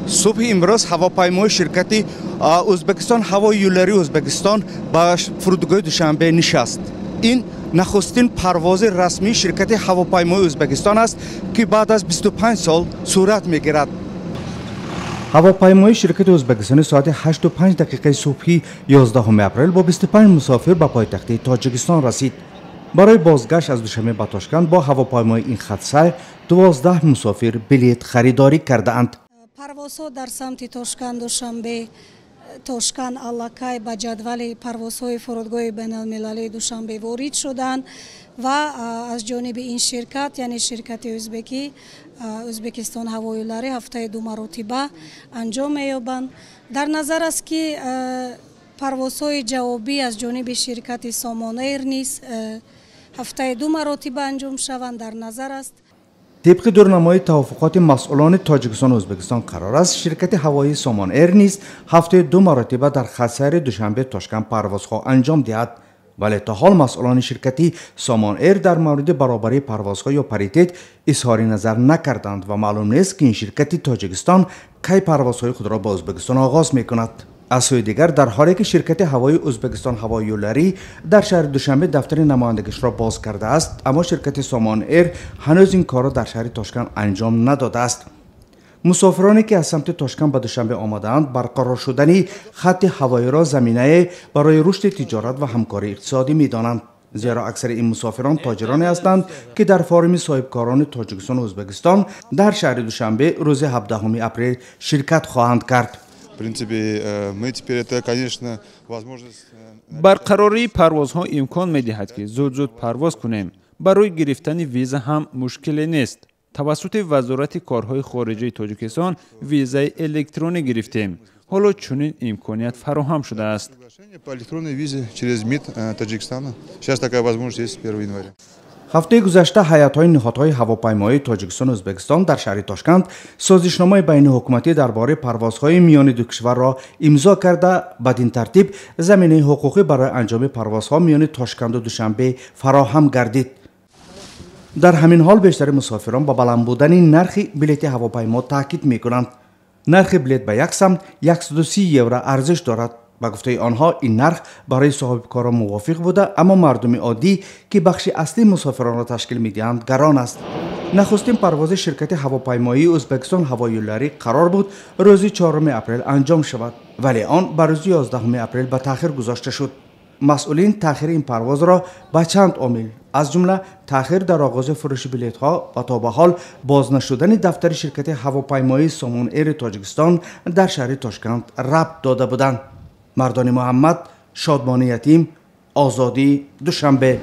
صبح امروز هواپیمای شرکت ازبکستان هوایی یولری ازبکستان با فرودگاه دوشنبه نشست. این نخستین پرواز رسمی شرکت هواپیمای ازبکستان است که بعد از 25 سال صورت میگیرد. هواپیمای شرکت ازبکستان ساعت 8:05 صبحی 11 اپریل با 25 مسافر به پایتخت تاجیکستان رسید. برای بازگشت از دوشنبه به تاشکند با هواپیمای این خط سیر 12 مسافر بلیط خریداری کردند. پروازها در سمت تاشکند دوشنبه تاشکند аллакай با جدول پروازهای فرودگاه بین‌المللی دوشنبه وارد شدند و از جانب این شرکت یعنی شرکت ازبکستان هوایی یولری هفته 2 مرتبه انجام می‌یابند. در نظر است که پروازهای جوابی از جانب شرکت سامان ایر نیز هفته 2 مرتبه انجام شوند در نظر است. طبق دورنمای توافقات مسئولان تاجیکستان و ازبکستان قرار است شرکت هوایی سامان ایر نیز هفته 2 مرتبه در خط سیر دوشنبه تاشکند پروازها انجام دهد، ولی تا حال مسئولان شرکتی سامان ایر در مورد برابری پروازها یا پاریتت اظهار نظر نکردند و معلوم نیست که این شرکت تاجیکستان کی پروازهای خود را با ازبکستان آغاز میکند. از سوی دیگر در حالی که شرکت هوایی ازبکستان هوایی یولری در شهر دوشنبه دفتر نمایندگیش را باز کرده است، اما شرکت سامان ایر هنوز این کار را در شهر تاشکند انجام نداده است. مسافرانی که از سمت تاشکند به دوشنبه آمدند برقرار شدن خط هوایی را زمینه برای رشد تجارت و همکاری اقتصادی می‌دانند، زیرا اکثر این مسافران تاجرانی هستند که در فارم صاحبکاران تاجیکستان و ازبکستان در شهر دوشنبه روز 17 اپریل شرکت خواهند کرد. برقراری پروازها امکان می‌دهد که زود پرواز کنیم. برای گرفتن ویزا هم مشکلی نیست. توسط وزارت کارهای خارجه تاجیکستان ویزای الکترونی گرفتیم. حالا چنین امکانیت فراهم شده است. هفته گذشته هیئت‌های نهادهای هواپیمایی تاجیکستان و ازبکستان در شهر تاشکند سازشنامه بین حکومتی درباره پروازهای میان دو کشور را امضا کرده، بدین ترتیب زمینه حقوقی برای انجام پروازها میان تاشکند و دوشنبه فراهم گردید. در همین حال بیشتر مسافران با بلند بودن نرخ بلیط هواپیما تاکید می‌کنند. نرخ بلیط به یک سمت 130 یورو ارزش دارد. با گفته آنها این نرخ برای صاحبکاران موافق بوده، اما مردم عادی که بخش اصلی مسافران را تشکیل می‌دهند گران است. نخستین پرواز شرکت هواپیمایی ازبکستان هوایی یولری قرار بود روز 4 اپریل انجام شود، ولی آن به روز 11 اپریل به تأخیر گذاشته شد. مسئولین تأخیر این پرواز را به چند عامل از جمله تأخیر در آغاز فروش بلیط‌ها و تا به حال باز نشدن دفتر شرکت هواپیمایی سامان ایر تاجیکستان در شهر تاشکند ربط داده بودند. مردان محمد، شادمانی یتیم، آزادی، دوشنبه.